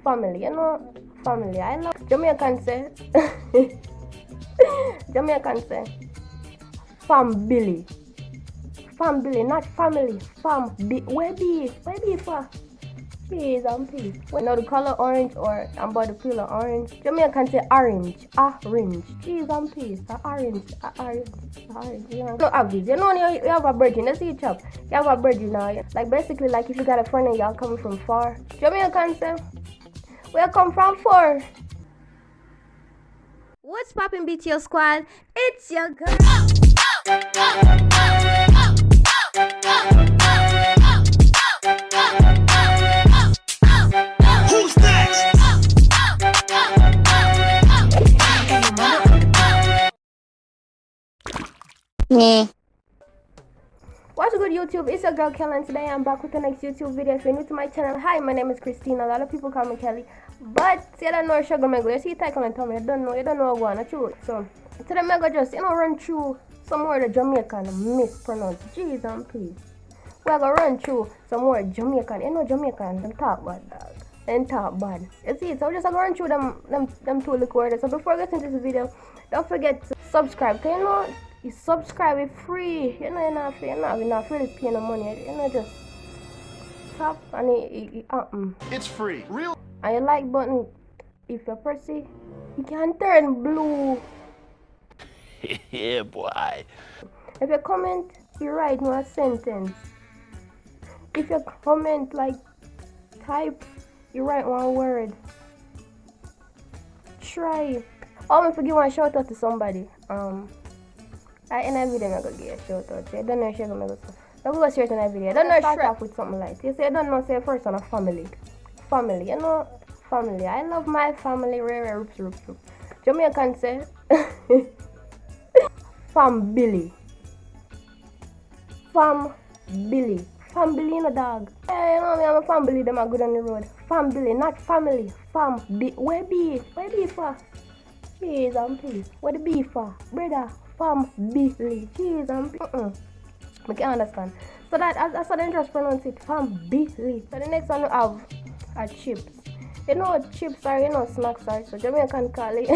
family, you know, family. I love Jamaican say. Jamaican say, fam Billy. Fam Billy, not family. Fam where be for? Peas and peas. You know the color orange or I'm about to peel an orange. Jamaican say orange. Orange. Cheese and peas. Orange. Orange. You know, no obvious. You know you have a virgin. Let's see chop. You have a virgin now. Like basically like if you got a friend and y'all coming from far. Jamaican say, where come from far? What's poppin' BTO squad? It's your girl. Who's next? Me. What's good YouTube? It's your girl Kelly and today I'm back with the next YouTube video. If you're new to my channel, hi, my name is Christine. A lot of people call me Kelly, but see I don't know Sugar Mego. You see title and tell me you don't know what I'm true. So today I'm gonna just run through some more of the Jamaican mispronounce. Jeez and please. We're gonna run through some more Jamaican. You know Jamaican, them talk bad dog. Them talk bad. You see, so I'm just gonna run through them two little words. So before I get into this video, don't forget to subscribe. Cause you know you subscribe it's free. You know you're not really paying no money. You know just tap and It's free. Real. and your like button. If you press it, you can turn blue. Yeah, boy. If you comment, you write no sentence. If you comment like type, you write one word. Try. Oh, I forget one shout out to somebody. I in a video I'm gonna give a shout out. I don't know if you're gonna go. I'm gonna share it in a video. I don't know start off with something like you say I don't know say first on a family. Family, you know family. I love my family, rare. Jamaican say fam Billy. Fam Billy. Fam Billy in a dog. Hey, you know me, I'm a fam Billy, them are good on the road. Fam Billy, not family. Fam where be for? Cheese and peas. Where the beef for? Brother, fam Billy. Cheese and peas. I can't understand. So that's how they just pronounce it. Fam Billy. So the next one we have are chips. You know what chips are, you know snacks are. So Jamaican call it.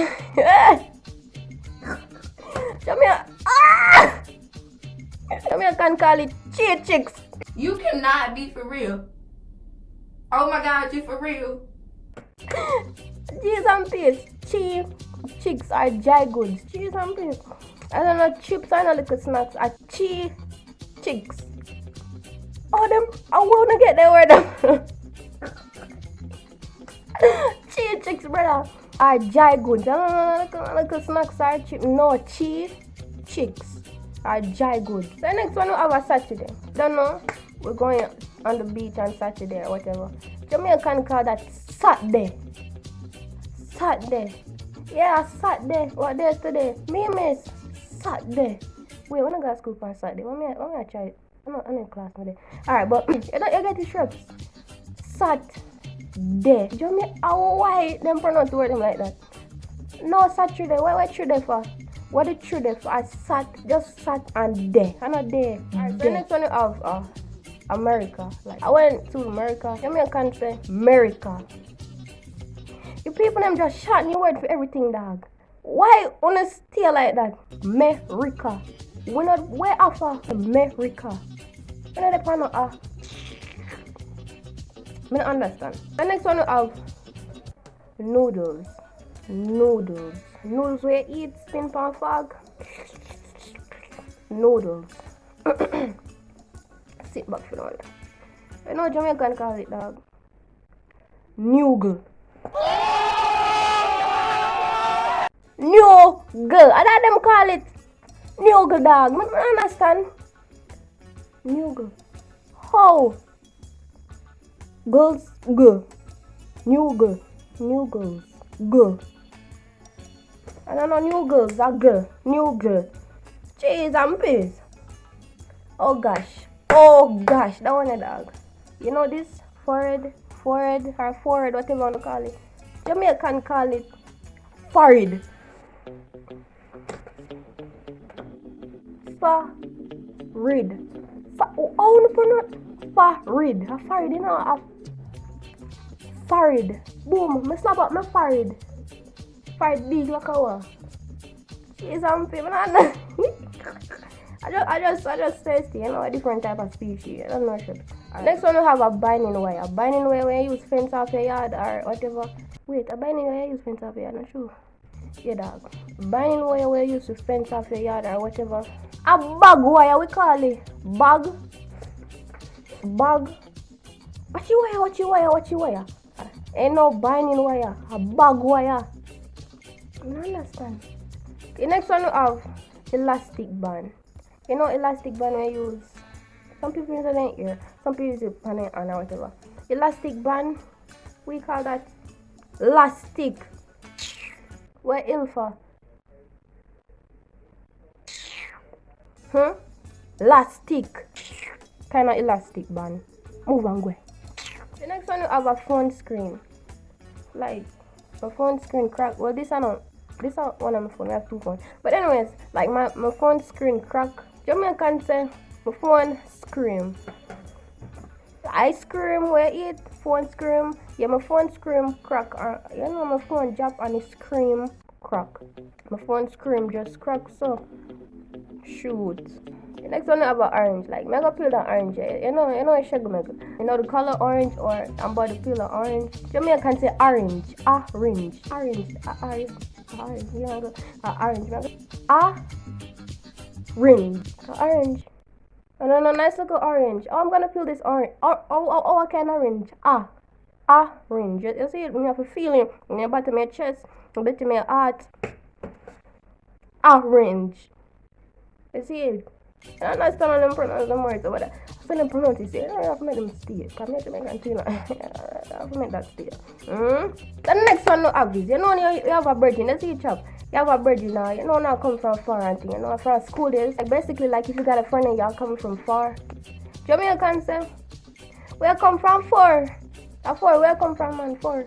Jamaican call it cheese chicks. You cannot be for real. Oh my God, you for real? Cheese and peas. Chicks are dry goods. Cheese and peas. I don't know, chips are not little snacks. Are chicks. Oh, them. I wanna get that word. Cheese chicks, brother. Are dry goods. I don't know, little snacks are cheap. No, chicks are dry goods. The next one we have a Saturday. Don't know. We're going on the beach on Saturday or whatever. Jamaican call that Saturday. Yeah, Saturday. What day is today? Me miss Saturday. Wait, when I go to school on Saturday, when I try it. I'm in class today. Alright, but you get the strips. Saturday. Jamaican, why them pronounce the word like that? No, Saturday. What Saturday for? What the Saturday for? I just sat and day. I'm not there. Alright, so the next one you have America. Like I went to America. Jamaican say America. You people them just short your word for everything, dog. Why wanna stay like that? America. We're not way off of America. We're not depend on I don't understand. The next one we have noodles. Noodles where you eat spin pan fog. Noodles. Sit back for all. You know Jamaican call it, dog. Noogle. Noogle. I let them call it Noogle, dog. I don't understand. Noogle. How? Girls go. Noogle. Go. I don't know new girls are girl. New girl. Cheese and peas. Oh gosh, that one a dog. You know this? Forehead, or forward, whatever you want to call it. Jamaican call it forehead. Farid. How you pronounce farid? A farid, you know. forehead. Boom, me slap up my forehead. Forehead big like a what? Jeez, I'm feeling on. I just thirsty, you know, a different type of species. I don't know shit. Next one we have a binding wire. A binding wire when you use fence off your yard or whatever. Wait, a binding wire you use fence off your yard, not true. Yeah, dog. Binding wire where you use to fence off your yard or whatever. A bag wire we call it. Bag. What you wire? Ain't no binding wire. A bag wire. I don't understand. The next one we have elastic band. You know elastic band we use. Some people use it in ear. Some people use it on their hand or whatever. Elastic band, we call that elastic. Where ilfa? Elastic. Kind of elastic band. Move and go. The next one we have a phone screen. Like a phone screen crack. Well, this is one of my phone. I have two phones. But anyways, like my phone screen crack. Jamaican say my phone scream. I scream where it phone scream. Yeah, my phone scream crack. You know my phone drop and it scream crack. My phone scream just crack so. Shoot. The next one I have an orange. Like mega peel the orange. You know a sugar mega. You know the color orange or I'm about to peel the orange. Jamaican say orange. Orange. Orange. Orange. You know orange. Orange. And then a nice little orange. Oh, I'm gonna peel this orange. Oh, I can orange. Orange. You see it when you have a feeling in your bottom of your chest, a bit of your heart. Orange. You see it? And I understand how them pronounce them words over there. So them pronounce it, I have to make them stay. Because I have to make that stay. The next one no have is, you know you have a virgin, you see it chop. You have a virgin now, you know now come from far and thing, you know from school days. Like basically like if you got a friend and y'all coming from far. Jamaican say, where come from far? Where come from man? Far.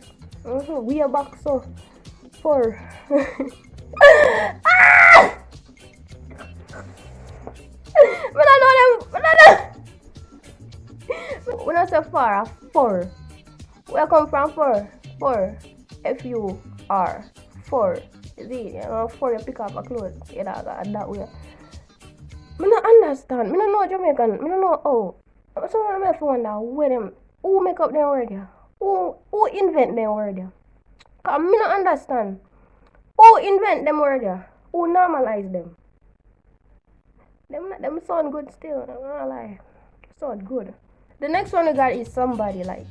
We are back so. Far. But I know them. When I say far, four. Where come from four? Four. F-U-R. Four. See, you know, four you pick up a clothes. You know, that way. I don't understand. I don't know Jamaican. I don't know how. Someone I wonder where them, who make up them word here? Who invent them word here? Cause I don't understand. Who invent them word here? Who normalize them? Them sound good still, I'm not gonna lie. Sound good. The next one we got is somebody like.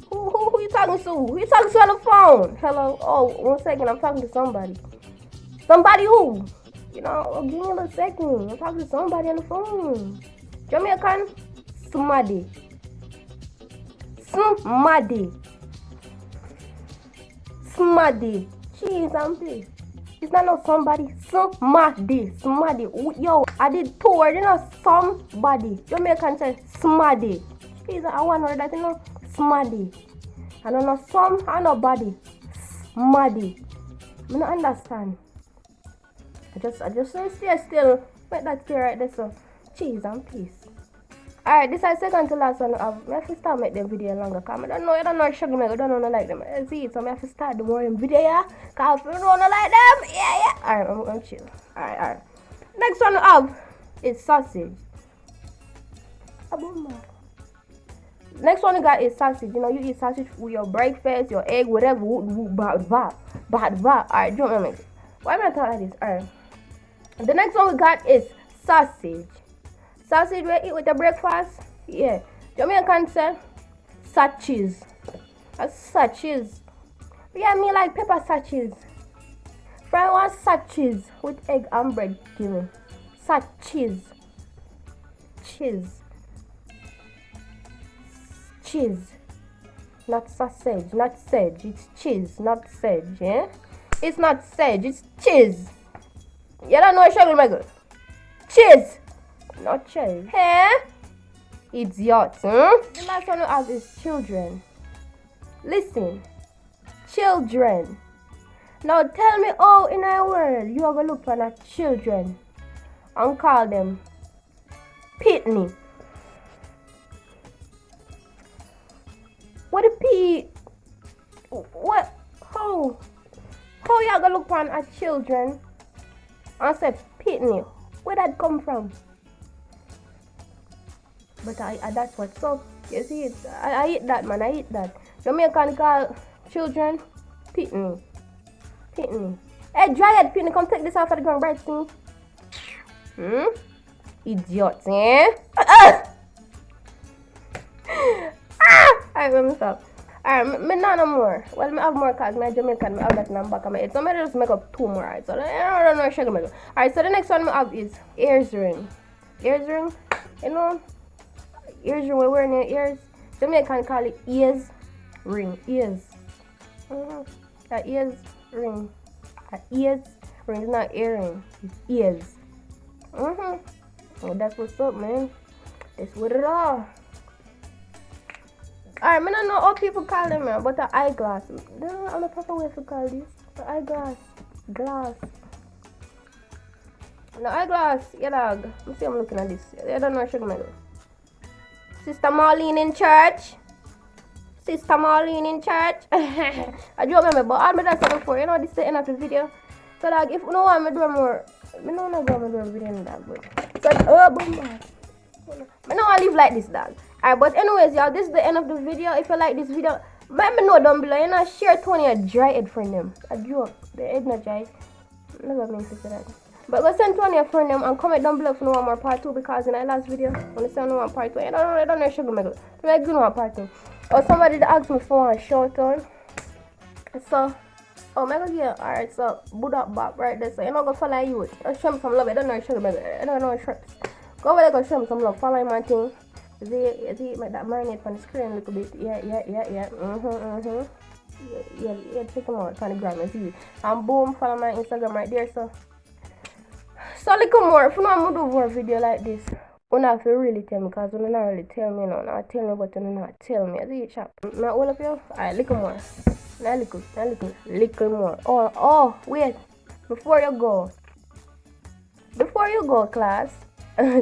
Who you talking to? Who you talking to on the phone? Hello? Oh, 1 second, I'm talking to somebody. Somebody who? You know, give me a second. I'm talking to somebody on the phone. Jamaican? Somebody. Jeez, I'm pissed. It's not no somebody. Somebody. Yo, I did 2 words, you know, somebody. Jamaican say somebody. Jeez, I want to word that, you know, somebody. I don't know some, I know body. Somebody. I don't understand. I just stay still. Make that stay right there, so. Jeez, I'm pissed. Alright, this is second to last one. I have to start make them video longer. Because I don't know sugar milk. I don't know like them. I see it, so I have to start the more them video. Because if you don't know like them, yeah. Alright, I'm chill. Alright. Next one I have is sausage. Next one you got is sausage. You know, you eat sausage with your breakfast, your egg, whatever. Alright, don't remember. Why am I talking like this? Alright. The next one we got is sausage. Sausage we eat with the breakfast? Yeah. Jamaican say sachets. Sachets. Yeah, me like pepper sachets. Fry one sachets with egg and bread, give me. Sachets. Cheese. Not sausage, not sage. It's cheese, not sage, yeah? It's not sage, it's cheese. You don't know sugar, my girl. Cheese. Not cheese. Hey? Idiot, The last one we have is children. Listen. Children. Now tell me how in our world you are going to look for the children and call them pitney. What the P? What? How? How y'all gonna look upon our children and say pitney? Where that come from? But I that's what's up. You see it? I eat that, man. I eat that. Jamaican call children pitney. Pitney. Hey, dryhead pitney, come take this off of the ground, bright thing. Idiots, eh? Alright, let me stop. Alright, me not no more. Well, me have more cause me Jamaican, me have that in the back of my head. So me just make up 2 more, right? So I don't know sugar make. Alright, so the next one me have is ears ring. Ears ring, you know? Ears ring, we're wearing your ears. Jamaican call it ears ring. Ears. Ears ring. Ears ring is not earring. It's ears. Well, that's what's up, man. That's what it all. Alright, I don't know how people call them, man, but the eyeglass. I don't know the proper way to call this. The eyeglass. Glass. The eyeglass, yeah, dog. Let me see, I'm looking at this. I don't know what I'm doing. Sister Marlene in church. Sister Marlene in church. I do remember, but I did that before. You know, this is the end of the video. So, dog, if you know what I'm doing more, I don't know what I'm doing video in that, but. So, boom. I know I live like this, dog. Alright, but anyways, y'all, this is the end of the video. If you like this video, let me know down below. You know, share Tony a dry head friend them. A joke. The head not dry. Never meant to say that. But go send Tony a friend them and comment down below if you want more part 2, because in the last video, when you say no one part 2, I don't know sugar make. So I do know part 2. Or somebody that asked me for a shout out. So, oh my god, yeah. Alright, so Buddha Bob right there. So you know, go follow you. I'll show me some love. I don't know sugar make. I don't know shirts. Go over there, go show me some love. Follow my thing. See, make that marinate on the screen a little bit. Yeah. Yeah, check them out on the gram, you see. And boom, follow my Instagram right there, so little more. If you know I'm gonna do more video like this, you have to really tell me, because you not really tell me, not tell me, but you not tell me. See it, chap. Now all of you, alright, little more. Now little more. Oh, wait. Before you go, class.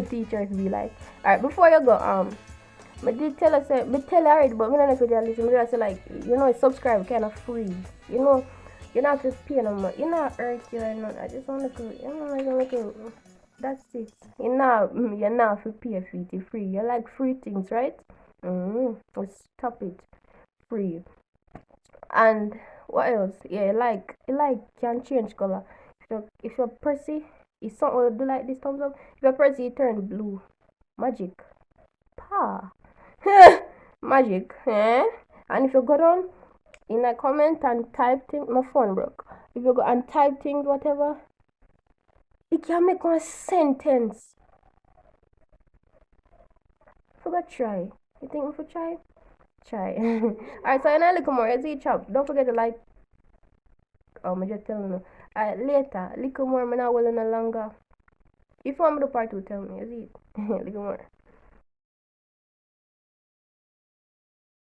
Teachers be like, alright, before you go, I did tell us, me tell you already, but I don't know if you listen. I say like, you know, subscribe kind of free. You know, you don't have to pay no money. You not hurt you or nothing. I just want to, you know, that's it. You not have to pay for it. Free. You like free things, right? Stop it. Free. And what else? Yeah, you like can change color. If you press it, it's something will do like this thumbs up. If you press it, it turn blue. Magic. Pa. Magic. And if you go down in a comment and type things, my phone broke. If you go and type things, whatever, it can make one sentence. Forgot try. You think we should try? Try. Alright, so you know, look more. You see, chop. Don't forget to like. Oh, I'm just telling you. Alright, later. Little more. I'm not willing no longer. If you want me to part 2, tell me. You see? Little more.